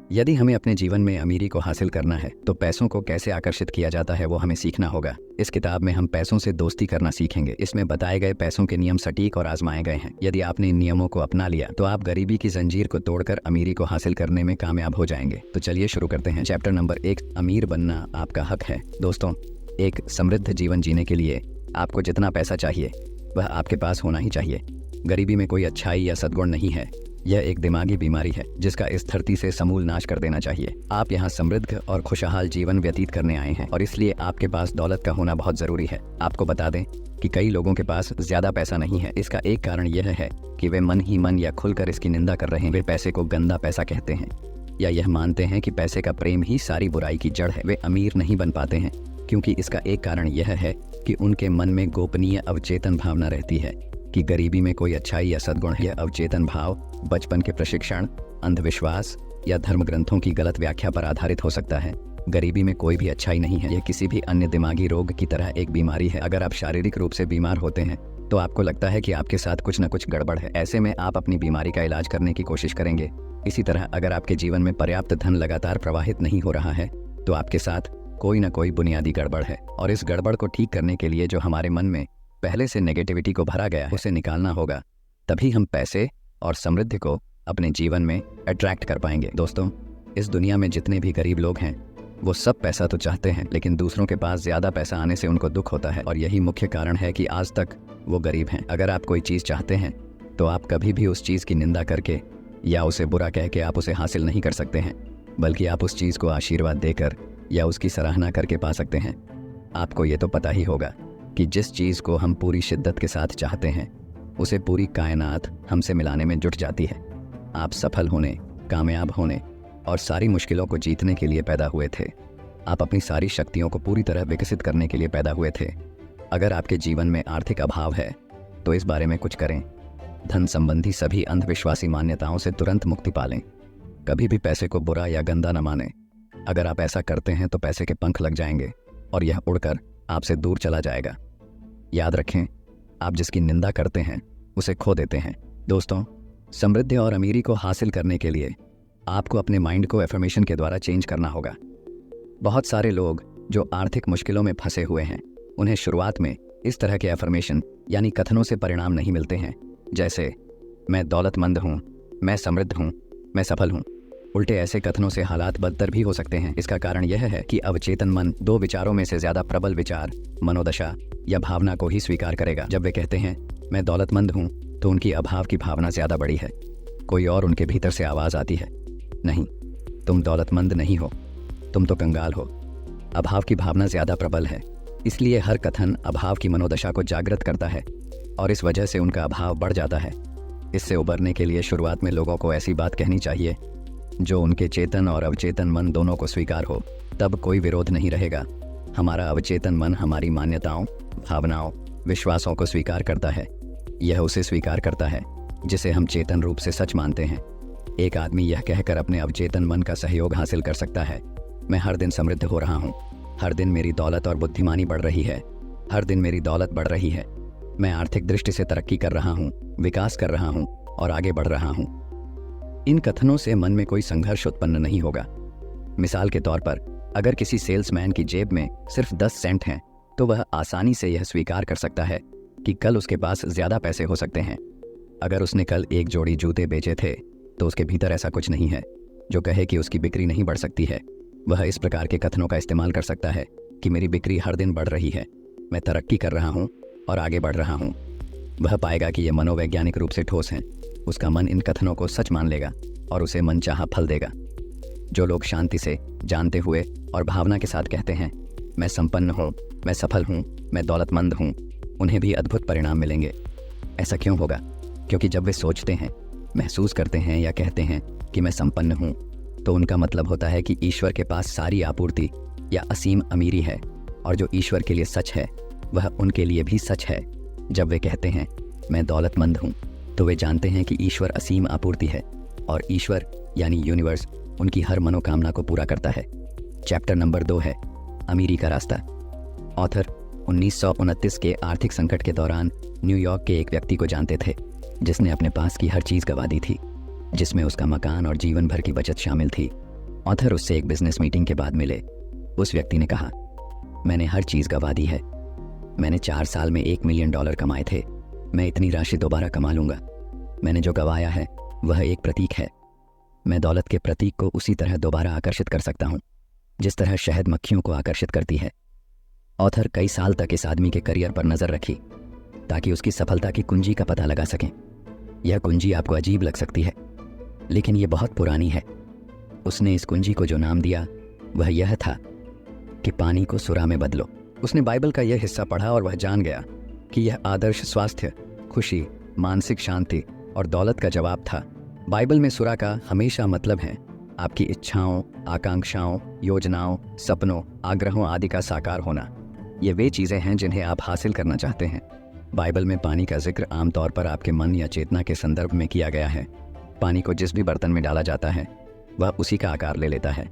यदि हमें अपने जीवन में अमीरी को हासिल करना है तो पैसों को कैसे आकर्षित किया जाता है वो हमें सीखना होगा। इस किताब में हम पैसों से दोस्ती करना सीखेंगे। इसमें बताए गए पैसों के नियम सटीक और आजमाए गए हैं। यदि आपने इन नियमों को अपना लिया तो आप गरीबी की जंजीर को तोड़कर अमीरी को हासिल करने में कामयाब हो जाएंगे। तो चलिए शुरू करते हैं। चैप्टर नंबर 1, अमीर बनना आपका हक है। दोस्तों, एक समृद्ध जीवन जीने के लिए आपको जितना पैसा चाहिए वह आपके पास होना ही चाहिए। गरीबी में कोई अच्छाई या सद्गुण नहीं है। यह एक दिमागी बीमारी है जिसका इस धरती से समूल नाश कर देना चाहिए। आप यहाँ समृद्ध और खुशहाल जीवन व्यतीत करने आए हैं और इसलिए आपके पास दौलत का होना बहुत जरूरी है। आपको बता दें कि कई लोगों के पास ज्यादा पैसा नहीं है। इसका एक कारण यह है कि वे मन ही मन या खुलकर इसकी निंदा कर रहे हैं। वे पैसे को गंदा पैसा कहते हैं या यह मानते हैं कि पैसे का प्रेम ही सारी बुराई की जड़ है। वे अमीर नहीं बन पाते हैं क्योंकि इसका एक कारण यह है कि उनके मन में गोपनीय अवचेतन भावना रहती है कि गरीबी में कोई अच्छाई या सद्गुण है। यह अवचेतन भाव बचपन के प्रशिक्षण, अंधविश्वास या धर्म ग्रंथों की गलत व्याख्या पर आधारित हो सकता है। गरीबी में कोई भी अच्छाई नहीं है। यह किसी भी अन्य दिमागी रोग की तरह एक बीमारी है। अगर आप शारीरिक रूप से बीमार होते हैं तो आपको लगता है कि आपके साथ कुछ न कुछ गड़बड़ है। ऐसे में आप अपनी बीमारी का इलाज करने की कोशिश करेंगे। इसी तरह अगर आपके जीवन में पर्याप्त धन लगातार प्रवाहित नहीं हो रहा है तो आपके साथ कोई न कोई बुनियादी गड़बड़ है और इस गड़बड़ को ठीक करने के लिए जो हमारे मन में पहले से नेगेटिविटी को भरा गया है उसे निकालना होगा। तभी हम पैसे और समृद्धि को अपने जीवन में अट्रैक्ट कर पाएंगे। दोस्तों, इस दुनिया में जितने भी गरीब लोग हैं वो सब पैसा तो चाहते हैं, लेकिन दूसरों के पास ज्यादा पैसा आने से उनको दुख होता है और यही मुख्य कारण है कि आज तक वो गरीब हैं। अगर आप कोई चीज़ चाहते हैं तो आप कभी भी उस चीज़ की निंदा करके या उसे बुरा कह के आप उसे हासिल नहीं कर सकते हैं, बल्कि आप उस चीज़ को आशीर्वाद देकर या उसकी सराहना करके पा सकते हैं। आपको ये तो पता ही होगा कि जिस चीज़ को हम पूरी शिद्दत के साथ चाहते हैं उसे पूरी कायनात हमसे मिलाने में जुट जाती है। आप सफल होने, कामयाब होने और सारी मुश्किलों को जीतने के लिए पैदा हुए थे। आप अपनी सारी शक्तियों को पूरी तरह विकसित करने के लिए पैदा हुए थे। अगर आपके जीवन में आर्थिक अभाव है तो इस बारे में कुछ करें। धन संबंधी सभी अंधविश्वासी मान्यताओं से तुरंत मुक्ति पालें। कभी भी पैसे को बुरा या गंदा न मानें। अगर आप ऐसा करते हैं तो पैसे के पंख लग जाएंगे और यह उड़कर आपसे दूर चला जाएगा। याद रखें, आप जिसकी निंदा करते हैं उसे खो देते हैं। दोस्तों, समृद्धि और अमीरी को हासिल करने के लिए आपको अपने माइंड को एफर्मेशन के द्वारा चेंज करना होगा। बहुत सारे लोग जो आर्थिक मुश्किलों में फंसे हुए हैं उन्हें शुरुआत में इस तरह के एफर्मेशन यानी कथनों से परिणाम नहीं मिलते हैं, जैसे मैं दौलतमंद हूँ, मैं समृद्ध हूँ, मैं सफल हूँ। उल्टे ऐसे कथनों से हालात बदतर भी हो सकते हैं। इसका कारण यह है कि अवचेतन मन दो विचारों में से ज्यादा प्रबल विचार, मनोदशा या भावना को ही स्वीकार करेगा। जब वे कहते हैं मैं दौलतमंद हूँ तो उनकी अभाव की भावना ज्यादा बड़ी है। कोई और उनके भीतर से आवाज आती है, नहीं, तुम दौलतमंद नहीं हो, तुम तो कंगाल हो। अभाव की भावना ज्यादा प्रबल है, इसलिए हर कथन अभाव की मनोदशा को जागृत करता है और इस वजह से उनका अभाव बढ़ जाता है। इससे उबरने के लिए शुरुआत में लोगों को ऐसी बात कहनी चाहिए जो उनके चेतन और अवचेतन मन दोनों को स्वीकार हो। तब कोई विरोध नहीं रहेगा। हमारा अवचेतन मन हमारी मान्यताओं, भावनाओं, विश्वासों को स्वीकार करता है। यह उसे स्वीकार करता है जिसे हम चेतन रूप से सच मानते हैं। एक आदमी यह कहकर अपने अवचेतन मन का सहयोग हासिल कर सकता है, मैं हर दिन समृद्ध हो रहा हूँ, हर दिन मेरी दौलत और बुद्धिमानी बढ़ रही है, हर दिन मेरी दौलत बढ़ रही है, मैं आर्थिक दृष्टि से तरक्की कर रहा हूँ, विकास कर रहा हूँ और आगे बढ़ रहा हूँ। इन कथनों से मन में कोई संघर्ष उत्पन्न नहीं होगा। मिसाल के तौर पर, अगर किसी सेल्समैन की जेब में सिर्फ 10 सेंट हैं तो वह आसानी से यह स्वीकार कर सकता है कि कल उसके पास ज्यादा पैसे हो सकते हैं। अगर उसने कल एक जोड़ी जूते बेचे थे तो उसके भीतर ऐसा कुछ नहीं है जो कहे कि उसकी बिक्री नहीं बढ़ सकती है। वह इस प्रकार के कथनों का इस्तेमाल कर सकता है कि मेरी बिक्री हर दिन बढ़ रही है, मैं तरक्की कर रहा हूँ और आगे बढ़ रहा हूँ। वह पाएगा कि ये मनोवैज्ञानिक रूप से ठोस हैं। उसका मन इन कथनों को सच मान लेगा और उसे मनचाहा फल देगा। जो लोग शांति से, जानते हुए और भावना के साथ कहते हैं मैं संपन्न हूँ, मैं सफल हूँ, मैं दौलतमंद हूँ, उन्हें भी अद्भुत परिणाम मिलेंगे। ऐसा क्यों होगा? क्योंकि जब वे सोचते हैं, महसूस करते हैं या कहते हैं कि मैं संपन्न हूँ तो उनका मतलब होता है कि ईश्वर के पास सारी आपूर्ति या असीम अमीरी है और जो ईश्वर के लिए सच है वह उनके लिए भी सच है। जब वे कहते हैं मैं दौलतमंद हूँ तो वे जानते हैं कि ईश्वर असीम आपूर्ति है और ईश्वर यानी यूनिवर्स उनकी हर मनोकामना को पूरा करता है। चैप्टर नंबर 2 है अमीरी का रास्ता। ऑथर 1929 के आर्थिक संकट के दौरान न्यूयॉर्क के एक व्यक्ति को जानते थे जिसने अपने पास की हर चीज़ गंवा दी थी, जिसमें उसका मकान और जीवन भर की बचत शामिल थी। ऑथर उससे एक बिजनेस मीटिंग के बाद मिले। उस व्यक्ति ने कहा, मैंने हर चीज़ गंवा दी है। मैंने 4 साल में $1 मिलियन कमाए थे। मैं इतनी राशि दोबारा कमा लूँगा। मैंने जो गंवाया है वह एक प्रतीक है। मैं दौलत के प्रतीक को उसी तरह दोबारा आकर्षित कर सकता हूँ जिस तरह शहद मक्खियों को आकर्षित करती है। ऑथर कई साल तक इस आदमी के करियर पर नज़र रखी ताकि उसकी सफलता की कुंजी का पता लगा सकें। यह कुंजी आपको अजीब लग सकती है, लेकिन यह बहुत पुरानी है। उसने इस कुंजी को जो नाम दिया वह यह था कि पानी को सुरा में बदलो। उसने बाइबल का यह हिस्सा पढ़ा और वह जान गया कि यह आदर्श स्वास्थ्य, खुशी, मानसिक शांति और दौलत का जवाब था। बाइबल में सुरा का हमेशा मतलब है आपकी इच्छाओं, आकांक्षाओं, योजनाओं, सपनों, आग्रहों आदि का साकार होना। ये वे चीज़ें हैं जिन्हें आप हासिल करना चाहते हैं। बाइबल में पानी का जिक्र आमतौर पर आपके मन या चेतना के संदर्भ में किया गया है। पानी को जिस भी बर्तन में डाला जाता है वह उसी का आकार ले लेता है।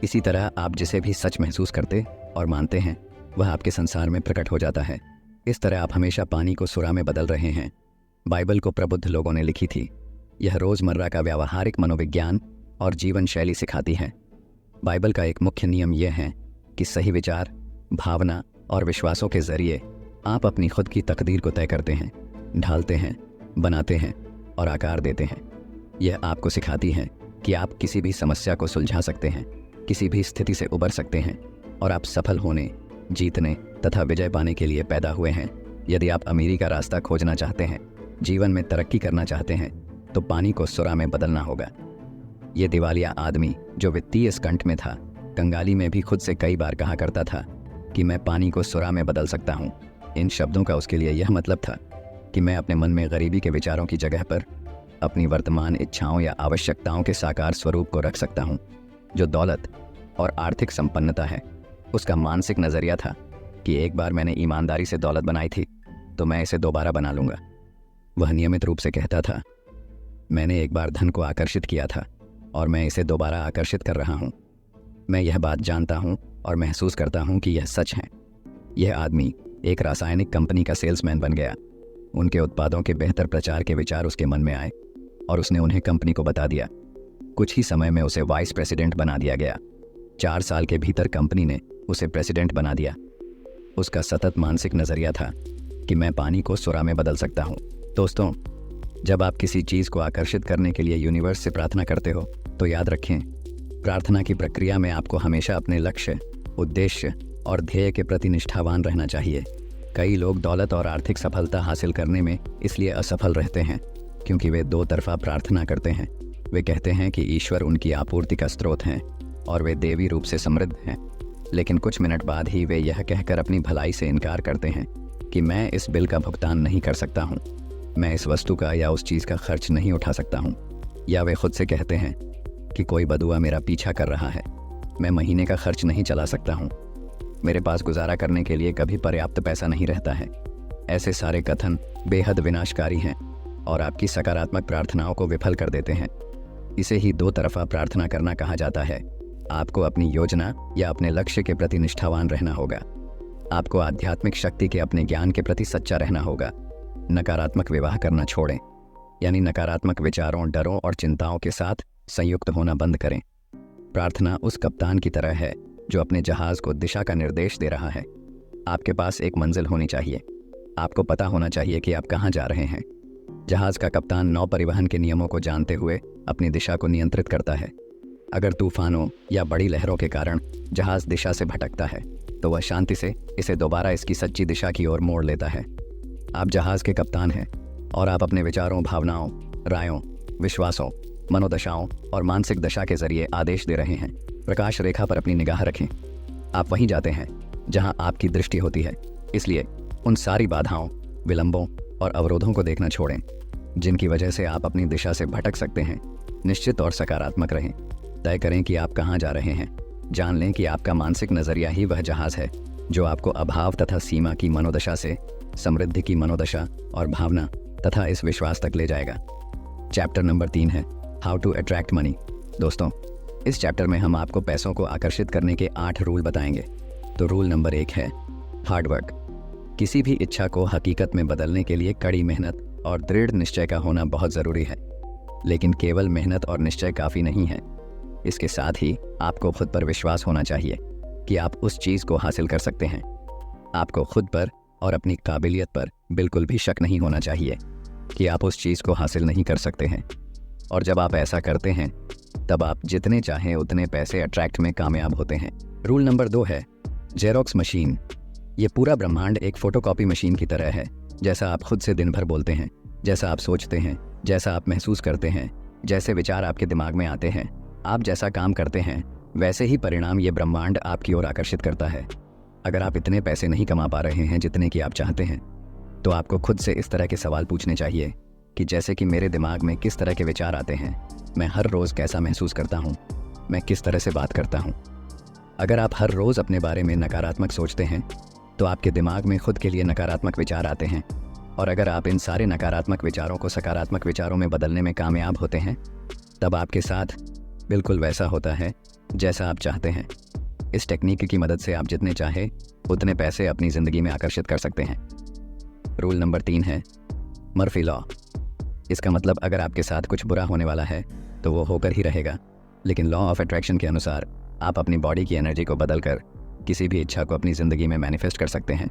इसी तरह आप जिसे भी सच महसूस करते और मानते हैं वह आपके संसार में प्रकट हो जाता है। इस तरह आप हमेशा पानी को सुरा में बदल रहे हैं। बाइबल को प्रबुद्ध लोगों ने लिखी थी। यह रोज़मर्रा का व्यावहारिक मनोविज्ञान और जीवन शैली सिखाती है। बाइबल का एक मुख्य नियम यह है कि सही विचार, भावना और विश्वासों के जरिए आप अपनी खुद की तकदीर को तय करते हैं, ढालते हैं, बनाते हैं और आकार देते हैं। यह आपको सिखाती है कि आप किसी भी समस्या को सुलझा सकते हैं, किसी भी स्थिति से उबर सकते हैं और आप सफल होने, जीतने तथा विजय पाने के लिए पैदा हुए हैं। यदि आप अमीरी का रास्ता खोजना चाहते हैं, जीवन में तरक्की करना चाहते हैं, तो पानी को सुरा में बदलना होगा। ये दिवालिया आदमी जो वित्तीय संकट में था, कंगाली में भी खुद से कई बार कहा करता था कि मैं पानी को सुरा में बदल सकता हूँ। इन शब्दों का उसके लिए यह मतलब था कि मैं अपने मन में गरीबी के विचारों की जगह पर अपनी वर्तमान इच्छाओं या आवश्यकताओं के साकार स्वरूप को रख सकता हूँ। जो दौलत और आर्थिक संपन्नता है, उसका मानसिक नज़रिया था कि एक बार मैंने ईमानदारी से दौलत बनाई थी तो मैं इसे दोबारा बना लूँगा। वह नियमित रूप से कहता था, मैंने एक बार धन को आकर्षित किया था और मैं इसे दोबारा आकर्षित कर रहा हूँ। मैं यह बात जानता हूँ और महसूस करता हूँ कि यह सच है। यह आदमी एक रासायनिक कंपनी का सेल्समैन बन गया। उनके उत्पादों के बेहतर प्रचार के विचार उसके मन में आए और उसने उन्हें कंपनी को बता दिया। कुछ ही समय में उसे वाइस प्रेसिडेंट बना दिया गया। 4 साल के भीतर कंपनी ने उसे प्रेसिडेंट बना दिया। उसका सतत मानसिक नज़रिया था कि मैं पानी को सुरा में बदल सकता हूँ। दोस्तों, जब आप किसी चीज़ को आकर्षित करने के लिए यूनिवर्स से प्रार्थना करते हो तो याद रखें, प्रार्थना की प्रक्रिया में आपको हमेशा अपने लक्ष्य, उद्देश्य और ध्येय के प्रति निष्ठावान रहना चाहिए। कई लोग दौलत और आर्थिक सफलता हासिल करने में इसलिए असफल रहते हैं क्योंकि वे दो तरफा प्रार्थना करते हैं। वे कहते हैं कि ईश्वर उनकी आपूर्ति का स्रोत हैं और वे देवी रूप से समृद्ध हैं, लेकिन कुछ मिनट बाद ही वे यह कहकर अपनी भलाई से इनकार करते हैं कि मैं इस बिल का भुगतान नहीं कर सकता हूँ, मैं इस वस्तु का या उस चीज़ का खर्च नहीं उठा सकता हूँ। या वे खुद से कहते हैं कि कोई बदुआ मेरा पीछा कर रहा है, मैं महीने का खर्च नहीं चला सकता हूँ, मेरे पास गुजारा करने के लिए कभी पर्याप्त पैसा नहीं रहता है। ऐसे सारे कथन बेहद विनाशकारी हैं और आपकी सकारात्मक प्रार्थनाओं को विफल कर देते हैं। इसे ही दो तरफा प्रार्थना करना कहा जाता है। आपको अपनी योजना या अपने लक्ष्य के प्रति निष्ठावान रहना होगा। आपको आध्यात्मिक शक्ति के अपने ज्ञान के प्रति सच्चा रहना होगा। नकारात्मक विवाह करना छोड़ें, यानी नकारात्मक विचारों, डरों और चिंताओं के साथ संयुक्त होना बंद करें। प्रार्थना उस कप्तान की तरह है जो अपने जहाज को दिशा का निर्देश दे रहा है। आपके पास एक मंजिल होनी चाहिए। आपको पता होना चाहिए कि आप कहाँ जा रहे हैं। जहाज का कप्तान नौ परिवहन के नियमों को जानते हुए अपनी दिशा को नियंत्रित करता है। अगर तूफानों या बड़ी लहरों के कारण जहाज दिशा से भटकता है तो वह शांति से इसे दोबारा इसकी सच्ची दिशा की ओर मोड़ लेता है। आप जहाज के कप्तान हैं और आप अपने विचारों, भावनाओं, रायों, विश्वासों, मनोदशाओं और मानसिक दशा के जरिए आदेश दे रहे हैं। प्रकाश रेखा पर अपनी निगाह रखें। आप वहीं जाते हैं जहां आपकी दृष्टि होती है। इसलिए उन सारी बाधाओं, विलंबों और अवरोधों को देखना छोड़ें जिनकी वजह से आप अपनी दिशा से भटक सकते हैं। निश्चित और सकारात्मक रहें। तय करें कि आप कहाँ जा रहे हैं। जान लें कि आपका मानसिक नज़रिया ही वह जहाज़ है जो आपको अभाव तथा सीमा की मनोदशा से समृद्धि की मनोदशा और भावना तथा इस विश्वास तक ले जाएगा। चैप्टर नंबर 3 है हाउ टू अट्रैक्ट मनी। दोस्तों, इस चैप्टर में हम आपको पैसों को आकर्षित करने के 8 रूल बताएंगे। तो रूल नंबर 1 है हार्ड वर्क। किसी भी इच्छा को हकीकत में बदलने के लिए कड़ी मेहनत और दृढ़ निश्चय का होना बहुत ज़रूरी है, लेकिन केवल मेहनत और निश्चय काफ़ी नहीं है। इसके साथ ही आपको खुद पर विश्वास होना चाहिए कि आप उस चीज़ को हासिल कर सकते हैं। आपको खुद पर और अपनी काबिलियत पर बिल्कुल भी शक नहीं होना चाहिए कि आप उस चीज़ को हासिल नहीं कर सकते हैं। और जब आप ऐसा करते हैं तब आप जितने चाहें उतने पैसे अट्रैक्ट में कामयाब होते हैं। रूल नंबर 2 है जेरोक्स मशीन। ये पूरा ब्रह्मांड एक फ़ोटोकॉपी मशीन की तरह है। जैसा आप खुद से दिन भर बोलते हैं, जैसा आप सोचते हैं, जैसा आप महसूस करते हैं, जैसे विचार आपके दिमाग में आते हैं, आप जैसा काम करते हैं, वैसे ही परिणाम ये ब्रह्मांड आपकी ओर आकर्षित करता है। अगर आप इतने पैसे नहीं कमा पा रहे हैं जितने कि आप चाहते हैं, तो आपको खुद से इस तरह के सवाल पूछने चाहिए कि जैसे कि मेरे दिमाग में किस तरह के विचार आते हैं, मैं हर रोज़ कैसा महसूस करता हूँ, मैं किस तरह से बात करता हूँ। अगर आप हर रोज़ अपने बारे में नकारात्मक सोचते हैं तो आपके दिमाग में खुद के लिए नकारात्मक विचार आते हैं, और अगर आप इन सारे नकारात्मक विचारों को सकारात्मक विचारों में बदलने में कामयाब होते हैं तब आपके साथ बिल्कुल वैसा होता है जैसा आप चाहते हैं। इस टेक्निक की मदद से आप जितने चाहे उतने पैसे अपनी ज़िंदगी में आकर्षित कर सकते हैं। रूल नंबर 3 है मर्फी लॉ। इसका मतलब अगर आपके साथ कुछ बुरा होने वाला है तो वो होकर ही रहेगा, लेकिन लॉ ऑफ अट्रैक्शन के अनुसार आप अपनी बॉडी की एनर्जी को बदलकर किसी भी इच्छा को अपनी ज़िंदगी में मैनिफेस्ट कर सकते हैं।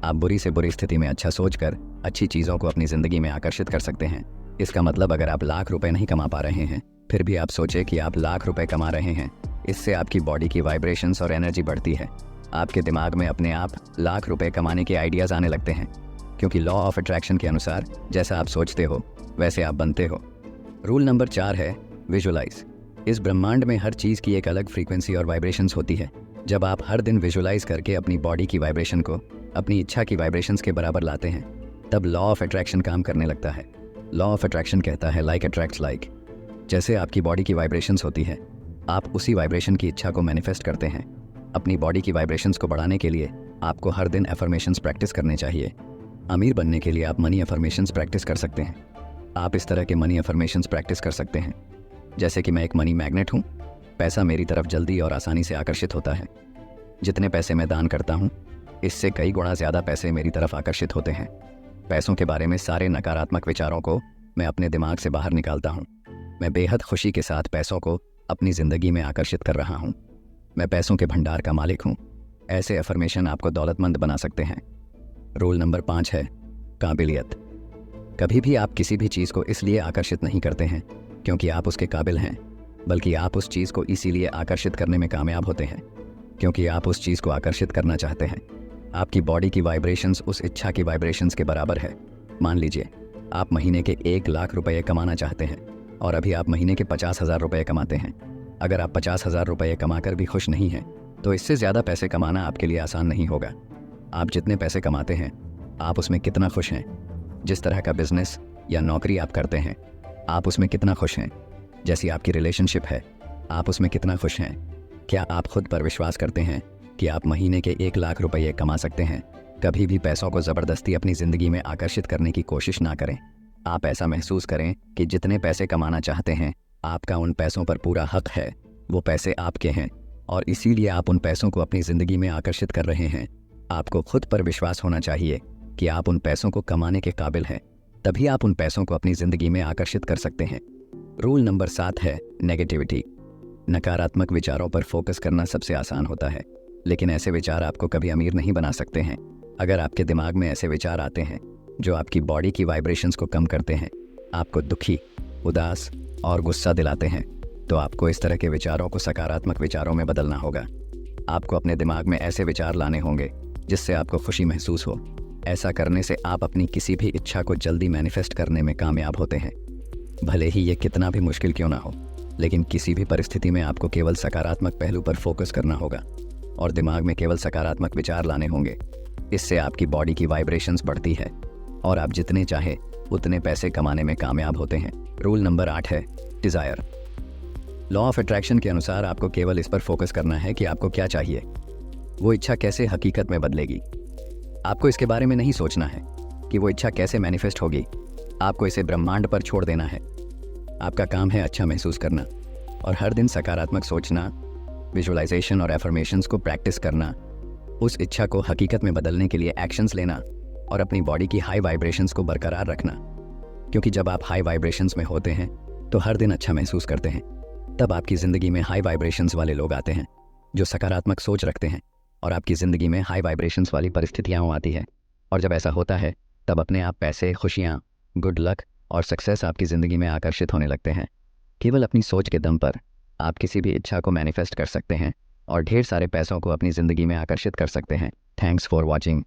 आप बुरी से बुरी स्थिति में अच्छा सोचकर अच्छी चीज़ों को अपनी ज़िंदगी में आकर्षित कर सकते हैं। इसका मतलब अगर आप लाख रुपए नहीं कमा पा रहे हैं फिर भी आप सोचें कि आप लाख रुपए कमा रहे हैं, इससे आपकी बॉडी की वाइब्रेशंस और एनर्जी बढ़ती है। आपके दिमाग में अपने आप लाख रुपए कमाने के आइडियाज़ आने लगते हैं, क्योंकि लॉ ऑफ अट्रैक्शन के अनुसार जैसा आप सोचते हो वैसे आप बनते हो। रूल नंबर 4 है विजुलाइज। इस ब्रह्मांड में हर चीज़ की एक अलग फ्रीक्वेंसी और वाइब्रेशंस होती है। जब आप हर दिन विजुलाइज करके अपनी बॉडी की वाइब्रेशन को अपनी इच्छा की वाइब्रेशंस के बराबर लाते हैं तब लॉ ऑफ अट्रैक्शन काम करने लगता है। लॉ ऑफ अट्रैक्शन कहता है लाइक अट्रैक्ट्स लाइक। जैसे आपकी बॉडी की वाइब्रेशंस होती है, आप उसी वाइब्रेशन की इच्छा को मैनिफेस्ट करते हैं। अपनी बॉडी की वाइब्रेशंस को बढ़ाने के लिए आपको हर दिन एफर्मेशंस प्रैक्टिस करने चाहिए। अमीर बनने के लिए आप मनी एफर्मेशंस प्रैक्टिस कर सकते हैं। आप इस तरह के मनी एफर्मेशंस प्रैक्टिस कर सकते हैं जैसे कि मैं एक मनी मैग्नेट हूँ, पैसा मेरी तरफ जल्दी और आसानी से आकर्षित होता है। जितने पैसे मैं दान करता हूँ इससे कई गुना ज़्यादा पैसे मेरी तरफ आकर्षित होते हैं। पैसों के बारे में सारे नकारात्मक विचारों को मैं अपने दिमाग से बाहर निकालता हूँ। मैं बेहद खुशी के साथ पैसों को अपनी ज़िंदगी में आकर्षित कर रहा हूँ। मैं पैसों के भंडार का मालिक हूँ। ऐसे अफर्मेशन आपको दौलतमंद बना सकते हैं। रूल नंबर 5 है काबिलियत। कभी भी आप किसी भी चीज़ को इसलिए आकर्षित नहीं करते हैं क्योंकि आप उसके काबिल हैं, बल्कि आप उस चीज़ को इसीलिए आकर्षित करने में कामयाब होते हैं क्योंकि आप उस चीज़ को आकर्षित करना चाहते हैं। आपकी बॉडी की वाइब्रेशंस उस इच्छा की वाइब्रेशंस के बराबर है। मान लीजिए आप महीने के 1 लाख रुपये कमाना चाहते हैं और अभी आप महीने के 50,000 रुपये कमाते हैं। अगर आप 50,000 रुपये कमाकर भी खुश नहीं हैं तो इससे ज़्यादा पैसे कमाना आपके लिए आसान नहीं होगा। आप जितने पैसे कमाते हैं आप उसमें कितना खुश हैं। जिस तरह का बिजनेस या नौकरी आप करते हैं आप उसमें कितना खुश हैं। जैसी आपकी रिलेशनशिप है आप उसमें कितना खुश हैं। क्या आप खुद पर विश्वास करते हैं कि आप महीने के 1 लाख रुपये कमा सकते हैं। कभी भी पैसों को ज़बरदस्ती अपनी ज़िंदगी में आकर्षित करने की कोशिश ना करें। आप ऐसा महसूस करें कि जितने पैसे कमाना चाहते हैं आपका उन पैसों पर पूरा हक है। वो पैसे आपके हैं और इसीलिए आप उन पैसों को अपनी ज़िंदगी में आकर्षित कर रहे हैं। आपको खुद पर विश्वास होना चाहिए कि आप उन पैसों को कमाने के काबिल हैं, तभी आप उन पैसों को अपनी ज़िंदगी में आकर्षित कर सकते हैं। रूल नंबर 7 है नेगेटिविटी। नकारात्मक विचारों पर फोकस करना सबसे आसान होता है, लेकिन ऐसे विचार आपको कभी अमीर नहीं बना सकते हैं। अगर आपके दिमाग में ऐसे विचार आते हैं जो आपकी बॉडी की वाइब्रेशंस को कम करते हैं, आपको दुखी, उदास और गुस्सा दिलाते हैं, तो आपको इस तरह के विचारों को सकारात्मक विचारों में बदलना होगा। आपको अपने दिमाग में ऐसे विचार लाने होंगे जिससे आपको खुशी महसूस हो। ऐसा करने से आप अपनी किसी भी इच्छा को जल्दी मैनिफेस्ट करने में कामयाब होते हैं, भले ही ये कितना भी मुश्किल क्यों ना हो। लेकिन किसी भी परिस्थिति में आपको केवल सकारात्मक पहलू पर फोकस करना होगा और दिमाग में केवल सकारात्मक विचार लाने होंगे। इससे आपकी बॉडी की वाइब्रेशंस बढ़ती है और आप जितने चाहे उतने पैसे कमाने में कामयाब होते हैं। रूल नंबर 8 है डिज़ायर। लॉ ऑफ अट्रैक्शन के अनुसार आपको केवल इस पर फोकस करना है कि आपको क्या चाहिए, वो इच्छा कैसे हकीकत में बदलेगी। आपको इसके बारे में नहीं सोचना है कि वो इच्छा कैसे मैनिफेस्ट होगी। आपको इसे ब्रह्मांड पर छोड़ देना है। आपका काम है अच्छा महसूस करना और हर दिन सकारात्मक सोचना, विजुअलाइजेशन और एफर्मेशंस को प्रैक्टिस करना, उस इच्छा को हकीकत में बदलने के लिए एक्शंस लेना और अपनी बॉडी की हाई वाइब्रेशंस को बरकरार रखना। क्योंकि जब आप हाई वाइब्रेशंस में होते हैं तो हर दिन अच्छा महसूस करते हैं। तब आपकी ज़िंदगी में हाई वाइब्रेशंस वाले लोग आते हैं जो सकारात्मक सोच रखते हैं, और आपकी ज़िंदगी में हाई वाइब्रेशंस वाली परिस्थितियाँ आती है। और जब ऐसा होता है तब अपने आप पैसे, खुशियाँ, गुड लक और सक्सेस आपकी ज़िंदगी में आकर्षित होने लगते हैं। केवल अपनी सोच के दम पर आप किसी भी इच्छा को मैनिफेस्ट कर सकते हैं और ढेर सारे पैसों को अपनी ज़िंदगी में आकर्षित कर सकते हैं। Thanks for watching.